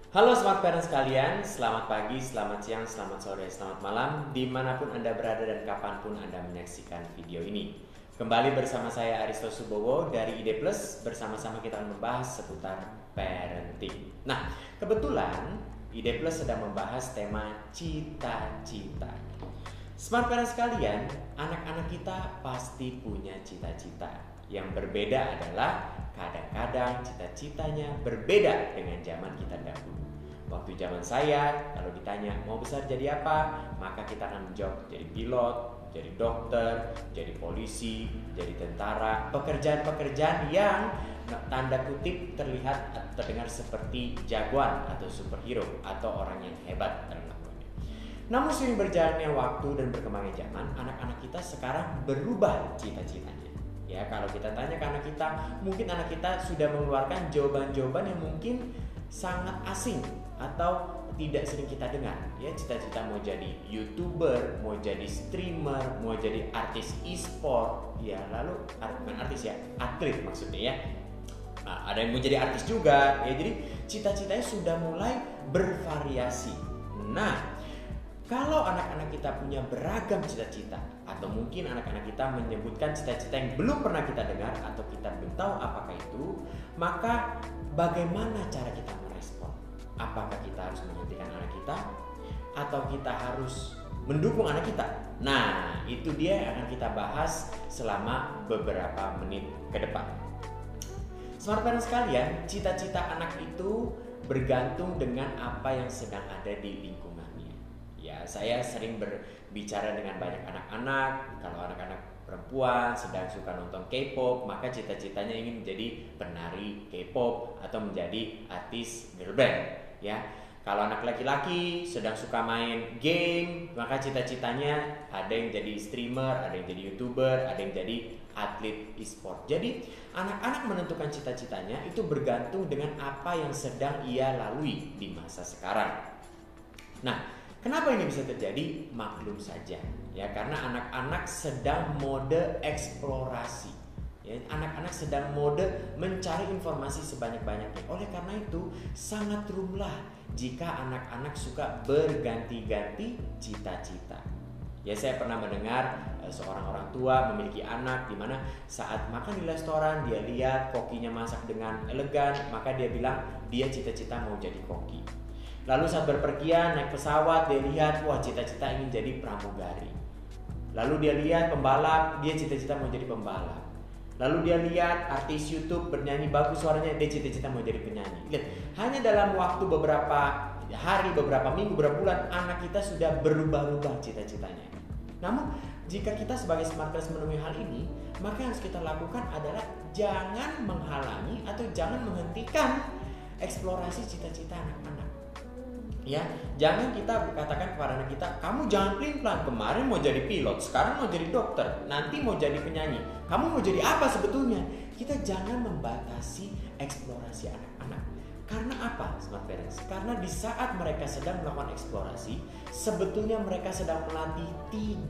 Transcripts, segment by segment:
Halo Smart Parents sekalian, selamat pagi, selamat siang, selamat sore, selamat malam dimanapun Anda berada dan kapanpun Anda menyaksikan video ini. Kembali bersama saya Aristo Subowo dari Ide Plus, bersama-sama kita akan membahas seputar parenting. Nah, kebetulan Ide Plus sedang membahas tema cita-cita. Smart Parents sekalian, anak-anak kita pasti punya cita-cita. Yang berbeda adalah kadang-kadang cita-citanya berbeda dengan zaman kita dahulu. Waktu zaman saya, kalau ditanya mau besar jadi apa, maka kita akan menjawab jadi pilot, jadi dokter, jadi polisi, jadi tentara. Pekerjaan-pekerjaan yang tanda kutip terlihat atau terdengar seperti jagoan atau superhero atau orang yang hebat dalam lakukannya. Namun seiring berjalannya waktu dan berkembangnya zaman, anak-anak kita sekarang berubah cita-citanya. Ya, kalau kita tanya ke anak kita, mungkin anak kita sudah mengeluarkan jawaban-jawaban yang mungkin sangat asing atau tidak sering kita dengar. Ya, cita-cita mau jadi YouTuber, mau jadi streamer, mau jadi artis e-sport, ya lalu bukan artis ya, atlet maksudnya ya. Nah, ada yang mau jadi artis juga, ya jadi cita-citanya sudah mulai bervariasi. Nah, kalau anak-anak kita punya beragam cita-cita, atau mungkin anak-anak kita menyebutkan cita-cita yang belum pernah kita dengar atau kita belum tahu apakah itu, maka bagaimana cara kita merespon? Apakah kita harus menghentikan anak kita atau kita harus mendukung anak kita? Nah, itu dia yang akan kita bahas selama beberapa menit ke depan. Smart Parents sekalian, cita-cita anak itu bergantung dengan apa yang sedang ada di lingkungan. Ya, saya sering berbicara dengan banyak anak-anak. Kalau anak-anak perempuan sedang suka nonton K-pop, maka cita-citanya ingin menjadi penari K-pop atau menjadi artis girl band. Ya, kalau anak laki-laki sedang suka main game, maka cita-citanya ada yang jadi streamer, ada yang jadi YouTuber, ada yang jadi atlet e-sport. Jadi, anak-anak menentukan cita-citanya itu bergantung dengan apa yang sedang ia lalui di masa sekarang. Nah, kenapa ini bisa terjadi? Maklum saja, ya karena anak-anak sedang mode eksplorasi. Ya, anak-anak sedang mode mencari informasi sebanyak-banyaknya. Oleh karena itu, sangat rumlah jika anak-anak suka berganti-ganti cita-cita. Ya, saya pernah mendengar seorang orang tua memiliki anak di mana saat makan di restoran dia lihat kokinya masak dengan elegan, maka dia bilang dia cita-cita mau jadi koki. Lalu saat berpergian naik pesawat dia lihat, wah cita-cita ingin jadi pramugari. Lalu dia lihat pembalap, dia cita-cita mau jadi pembalap. Lalu dia lihat artis YouTube bernyanyi bagus suaranya, dia cita-cita mau jadi penyanyi. Lihat, hanya dalam waktu beberapa hari, beberapa minggu, beberapa bulan, anak kita sudah berubah-ubah cita-citanya. Namun jika kita sebagai Smart Parents menemui hal ini, maka yang harus kita lakukan adalah jangan menghalangi atau jangan menghentikan eksplorasi cita-cita anak-anak. Ya, jangan kita katakan kepada anak kita, kamu jangan pelin-pelan, kemarin mau jadi pilot, sekarang mau jadi dokter, nanti mau jadi penyanyi. Kamu mau jadi apa sebetulnya? Kita jangan membatasi eksplorasi anak-anak. Karena apa, Smart Parents? Karena di saat mereka sedang melakukan eksplorasi, sebetulnya mereka sedang melatih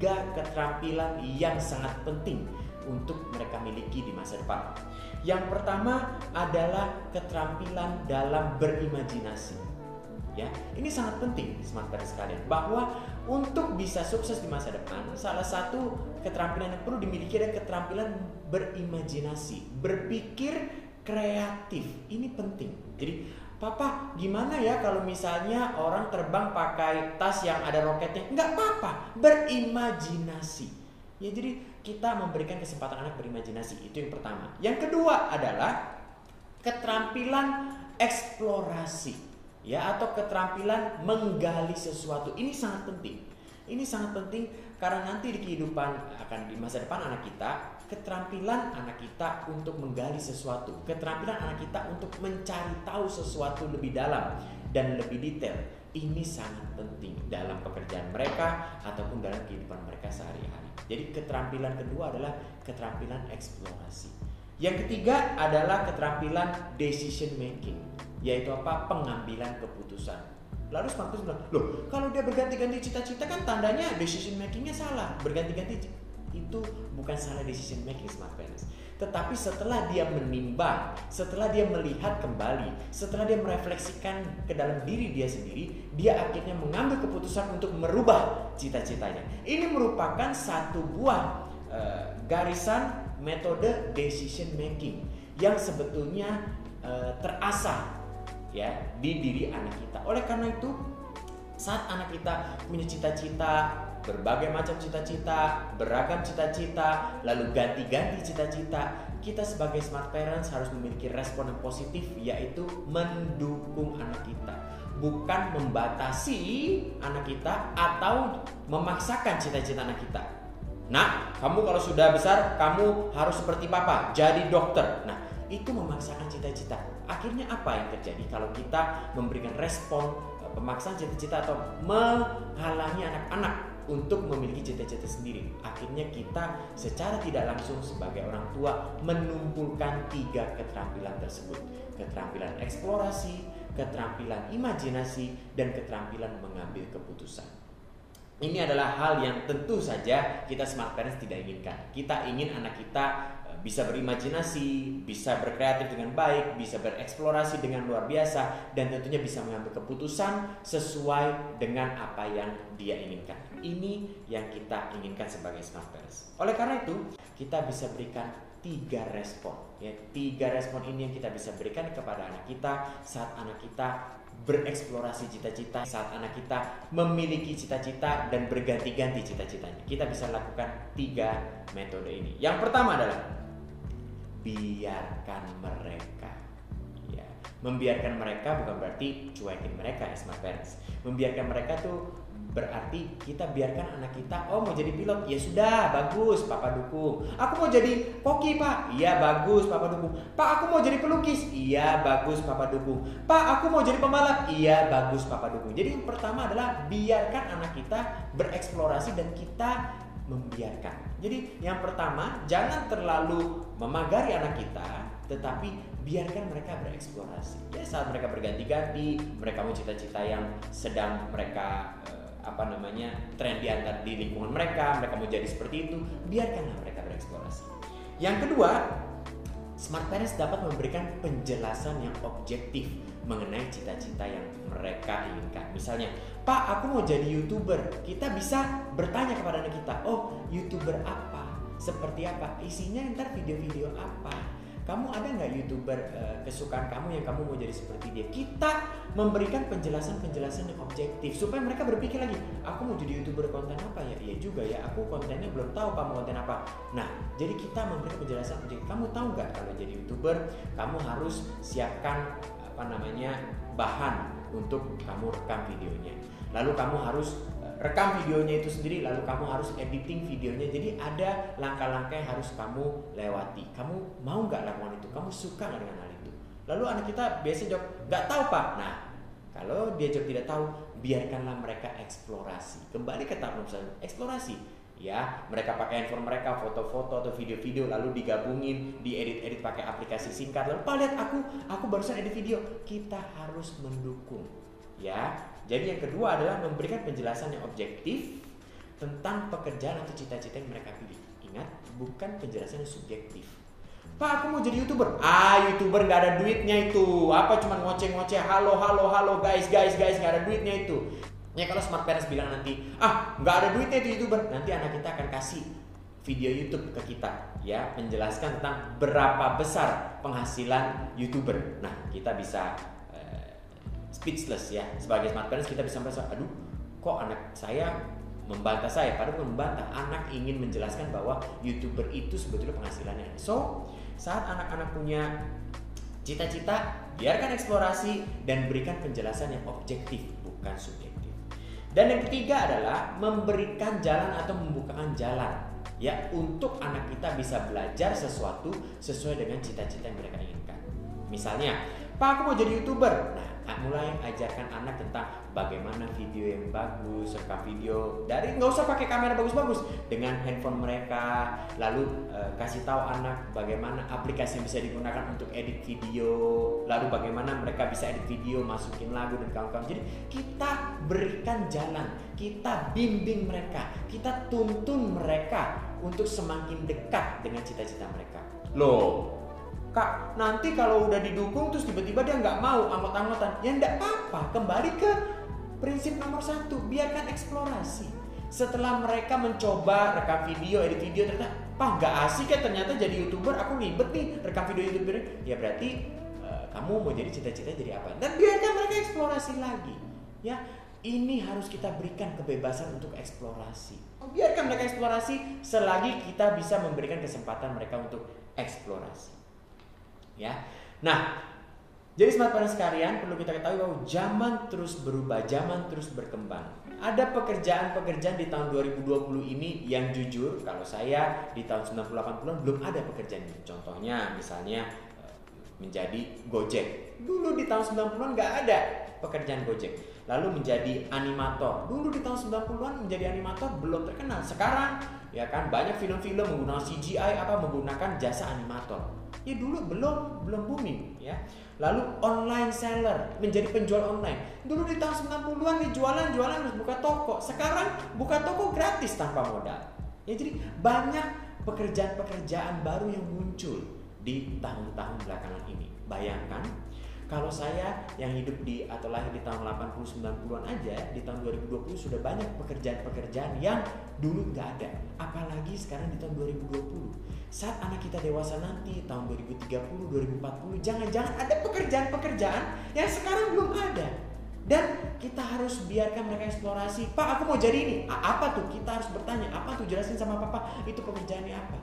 3 keterampilan yang sangat penting untuk mereka miliki di masa depan. Yang pertama adalah keterampilan dalam berimajinasi. Ya, ini sangat penting Smart Parents sekalian, bahwa untuk bisa sukses di masa depan, salah satu keterampilan yang perlu dimiliki adalah keterampilan berimajinasi, berpikir kreatif. Ini penting. Jadi, Papa, gimana ya kalau misalnya orang terbang pakai tas yang ada roketnya? Enggak apa-apa, berimajinasi. Ya, jadi kita memberikan kesempatan anak berimajinasi, itu yang pertama. Yang kedua adalah keterampilan eksplorasi. Ya, atau keterampilan menggali sesuatu. Ini sangat penting. Ini sangat penting karena nanti di kehidupan akan di masa depan anak kita, keterampilan anak kita untuk menggali sesuatu, keterampilan anak kita untuk mencari tahu sesuatu lebih dalam dan lebih detail. Ini sangat penting dalam pekerjaan mereka ataupun dalam kehidupan mereka sehari-hari. Jadi keterampilan kedua adalah keterampilan eksplorasi. Yang ketiga adalah keterampilan decision making, yaitu apa? Pengambilan keputusan. Lalu Marcus bilang, loh kalau dia berganti-ganti cita-cita kan tandanya decision makingnya salah, berganti-ganti. itu bukan salah decision making smart parents. Tetapi setelah dia menimbang, setelah dia melihat kembali, setelah dia merefleksikan ke dalam diri dia sendiri, dia akhirnya mengambil keputusan untuk merubah cita-citanya. Ini merupakan satu buah garisan metode decision making yang sebetulnya terasah ya di diri anak kita. Oleh karena itu, saat anak kita punya cita-cita, berbagai macam cita-cita, beragam cita-cita, lalu ganti-ganti cita-cita, kita sebagai smart parents harus memiliki respon yang positif, yaitu mendukung anak kita, bukan membatasi anak kita atau memaksakan cita-cita anak kita. Nah, kamu kalau sudah besar, kamu harus seperti papa, jadi dokter. Nah, itu memaksakan cita-cita. Akhirnya apa yang terjadi kalau kita memberikan respon pemaksaan cita-cita atau menghalangi anak-anak untuk memiliki cita-cita sendiri? Akhirnya kita secara tidak langsung sebagai orang tua menumpulkan 3 keterampilan tersebut. Keterampilan eksplorasi, keterampilan imajinasi, dan keterampilan mengambil keputusan. Ini adalah hal yang tentu saja kita smart parents tidak inginkan. Kita ingin anak kita bisa berimajinasi, bisa berkreatif dengan baik, bisa bereksplorasi dengan luar biasa, dan tentunya bisa mengambil keputusan sesuai dengan apa yang dia inginkan. Ini yang kita inginkan sebagai smart parents. Oleh karena itu, kita bisa berikan 3 respon. Ya, 3 respon ini yang kita bisa berikan kepada anak kita saat anak kita bereksplorasi cita-cita, saat anak kita memiliki cita-cita dan berganti-ganti cita-citanya. Kita bisa lakukan 3 metode ini. Yang pertama adalah biarkan mereka. Ya, membiarkan mereka bukan berarti cuekin mereka ya smart parents. Membiarkan mereka tuh berarti kita biarkan anak kita, oh mau jadi pilot, ya sudah, bagus, papa dukung. Aku mau jadi koki, pak, iya bagus, papa dukung. Pak, aku mau jadi pelukis, iya bagus, papa dukung. Pak, aku mau jadi pembalap, iya bagus, papa dukung. Jadi yang pertama adalah biarkan anak kita bereksplorasi dan kita membiarkan. Jadi yang pertama, jangan terlalu memagari anak kita, tetapi biarkan mereka bereksplorasi. Ya, saat mereka berganti-ganti, mereka mau cita-cita yang sedang mereka tren di lingkungan mereka mau jadi seperti itu, biarkanlah mereka bereksplorasi. Yang kedua, smart parents dapat memberikan penjelasan yang objektif mengenai cita-cita yang mereka inginkan. Misalnya, Pak, aku mau jadi YouTuber. Kita bisa bertanya kepada anak kita, oh, YouTuber apa? Seperti apa? Isinya ntar video-video apa? Kamu ada nggak YouTuber kesukaan kamu yang kamu mau jadi seperti dia? Kita memberikan penjelasan-penjelasan yang objektif supaya mereka berpikir lagi, aku mau jadi YouTuber konten apa ya? Iya juga ya, aku kontennya belum tahu kamu konten apa. Nah, jadi kita memberikan penjelasan objektif. Kamu tahu nggak kalau jadi YouTuber, kamu harus siapkan bahan untuk kamu rekam videonya. Lalu kamu harus rekam videonya itu sendiri, lalu kamu harus editing videonya. Jadi ada langkah-langkah yang harus kamu lewati. Kamu mau nggak lakukan itu? Kamu suka nggak dengan hal itu? Lalu anak kita biasa jawab, nggak tahu pak. Nah, kalau dia jawab tidak tahu, biarkanlah mereka eksplorasi. Kembali ke tahap misalnya eksplorasi. Ya, mereka pakai handphone mereka, foto-foto atau video-video, lalu digabungin, diedit-edit pakai aplikasi singkat. Lalu pak lihat aku barusan edit video. Kita harus mendukung. Ya, jadi yang kedua adalah memberikan penjelasan yang objektif tentang pekerjaan atau cita-cita yang mereka pilih. Ingat, bukan penjelasan yang subjektif. Pak, aku mau jadi YouTuber. YouTuber nggak ada duitnya itu. Apa cuma ngoceh-ngoceh, halo guys, nggak ada duitnya itu. Ya kalau smart parents bilang nanti, nggak ada duitnya itu YouTuber, nanti anak kita akan kasih video YouTube ke kita, ya, menjelaskan tentang berapa besar penghasilan YouTuber. Nah, kita bisa speechless ya. Sebagai smart parents kita bisa merasa, aduh, kok anak saya membantah saya, padahal bukan membantah, anak ingin menjelaskan bahwa YouTuber itu sebetulnya penghasilannya. So, saat anak-anak punya cita-cita, biarkan eksplorasi dan berikan penjelasan yang objektif, bukan subjektif. Dan yang ketiga adalah memberikan jalan atau membukakan jalan ya untuk anak kita bisa belajar sesuatu sesuai dengan cita-cita yang mereka inginkan. Misalnya, Pak, aku mau jadi YouTuber. Nah, mulai ajarkan anak tentang bagaimana video yang bagus, rekam video dari nggak usah pakai kamera bagus-bagus, dengan handphone mereka. Lalu kasih tahu anak bagaimana aplikasi yang bisa digunakan untuk edit video, lalu bagaimana mereka bisa edit video, masukin lagu dan kawan-kawan. Jadi kita berikan jalan, kita bimbing mereka, kita tuntun mereka untuk semakin dekat dengan cita-cita mereka. Loh, Kak, nanti kalau udah didukung terus tiba-tiba dia nggak mau anggot-anggotan, ya nggak apa-apa. Kembali ke prinsip nomor 1, biarkan eksplorasi. Setelah mereka mencoba rekam video, edit video, ternyata Pak nggak asik ya, ternyata jadi YouTuber, aku ribet nih rekam video YouTuber. Ya berarti kamu mau jadi cita-cita jadi apa? Dan biarkan mereka eksplorasi lagi. Ya, ini harus kita berikan kebebasan untuk eksplorasi. Biarkan mereka eksplorasi selagi kita bisa memberikan kesempatan mereka untuk eksplorasi. Ya, nah, jadi smart parents sekalian, perlu kita ketahui bahwa zaman terus berubah, zaman terus berkembang. Ada pekerjaan-pekerjaan di tahun 2020 ini yang jujur, kalau saya di tahun 90-80-an belum ada pekerjaan ini. Contohnya, misalnya menjadi Gojek. Dulu di tahun 90-an nggak ada pekerjaan Gojek. Lalu menjadi animator. Dulu di tahun 90-an menjadi animator belum terkenal. Sekarang ya kan banyak film-film menggunakan CGI menggunakan jasa animator. Ya dulu belum booming ya. Lalu online seller, menjadi penjual online. Dulu di tahun 90-an jualan harus buka toko. Sekarang buka toko gratis tanpa modal. Ya jadi banyak pekerjaan-pekerjaan baru yang muncul di tahun-tahun belakangan ini. Bayangkan kalau saya yang hidup atau lahir di tahun 80-90-an aja, di tahun 2020 sudah banyak pekerjaan-pekerjaan yang dulu nggak ada. Apalagi sekarang di tahun 2020. Saat anak kita dewasa nanti, tahun 2030, 2040, jangan-jangan ada pekerjaan-pekerjaan yang sekarang belum ada. Dan kita harus biarkan mereka eksplorasi. Pak, aku mau jadi ini. Apa tuh? Kita harus bertanya. Apa tuh? Jelasin sama papa. Itu pekerjaannya apa?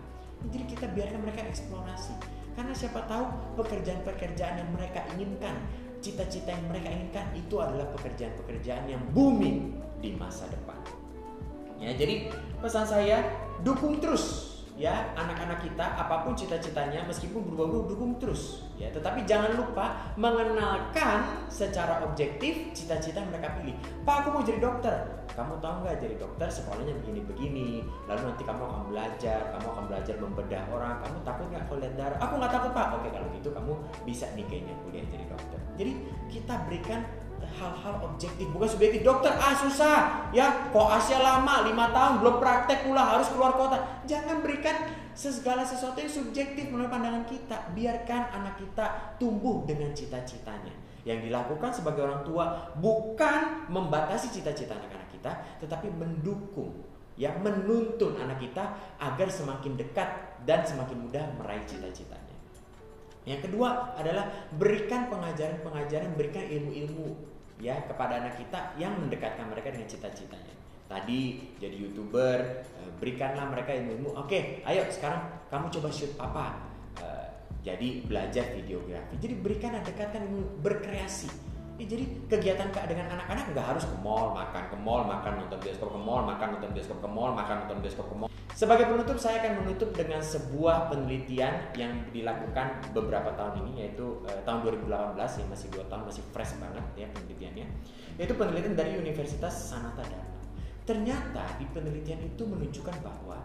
Jadi kita biarkan mereka eksplorasi. Karena siapa tahu pekerjaan-pekerjaan yang mereka inginkan, cita-cita yang mereka inginkan itu adalah pekerjaan-pekerjaan yang booming di masa depan. Ya, jadi pesan saya, dukung terus ya anak-anak kita, apapun cita-citanya, meskipun berubah-ubah, dukung terus ya. Tetapi jangan lupa mengenalkan secara objektif cita-cita yang mereka pilih. Pak, aku mau jadi dokter. Kamu tahu nggak, jadi dokter sekolahnya begini-begini. Lalu nanti kamu akan belajar membedah orang. Kamu takut nggak kalau lihat darah? Aku nggak takut, Pak. Oke, kalau gitu kamu bisa nih kayaknya kuliah jadi dokter. Jadi kita berikan hal-hal objektif, bukan subjektif. Dokter susah ya, koasnya lama 5 tahun belum praktek pula, harus keluar kota. Jangan berikan segala sesuatu yang subjektif menurut pandangan kita. Biarkan anak kita tumbuh dengan cita-citanya. Yang dilakukan sebagai orang tua bukan membatasi cita-cita anak-anak kita, tetapi mendukung, ya, menuntun anak kita agar semakin dekat dan semakin mudah meraih cita-citanya. Yang kedua adalah berikan pengajaran-pengajaran, berikan ilmu-ilmu ya kepada anak kita yang mendekatkan mereka dengan cita-citanya. Tadi jadi YouTuber, berikanlah mereka ilmu-ilmu. Oke, ayo sekarang kamu coba shoot apa? Jadi belajar videografi. Jadi berikan dan dekatkan ilmu, berkreasi. Ya, jadi kegiatan dengan anak-anak nggak harus ke mall, makan, nonton bioskop ke mall, makan, nonton bioskop ke mall, makan, nonton bioskop ke mall. Sebagai penutup, saya akan menutup dengan sebuah penelitian yang dilakukan beberapa tahun ini, yaitu tahun 2018, yang masih 2 tahun, masih fresh banget ya penelitiannya. Yaitu penelitian dari Universitas Sanata Dharma. Ternyata di penelitian itu menunjukkan bahwa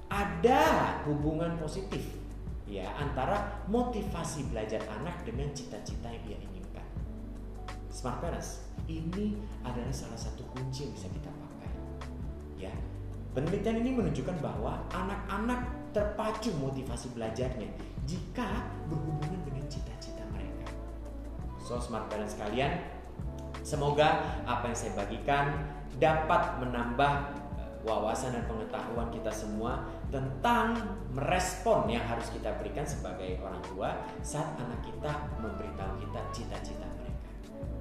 ada hubungan positif ya antara motivasi belajar anak dengan cita-cita yang ia inginkan. Smart parents, ini adalah salah satu kunci yang bisa kita pakai. Ya, penelitian ini menunjukkan bahwa anak-anak terpacu motivasi belajarnya jika berhubungan dengan cita-cita mereka. So, smart parents sekalian, semoga apa yang saya bagikan dapat menambah wawasan dan pengetahuan kita semua tentang merespon yang harus kita berikan sebagai orang tua saat anak kita memberitahu kita cita-cita mereka.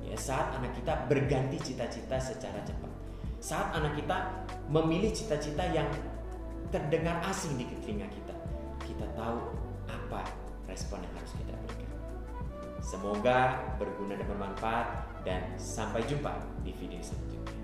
Ya, saat anak kita berganti cita-cita secara cepat. Saat anak kita memilih cita-cita yang terdengar asing di telinga kita. Kita tahu apa respon yang harus kita berikan. Semoga berguna dan bermanfaat, dan sampai jumpa di video selanjutnya.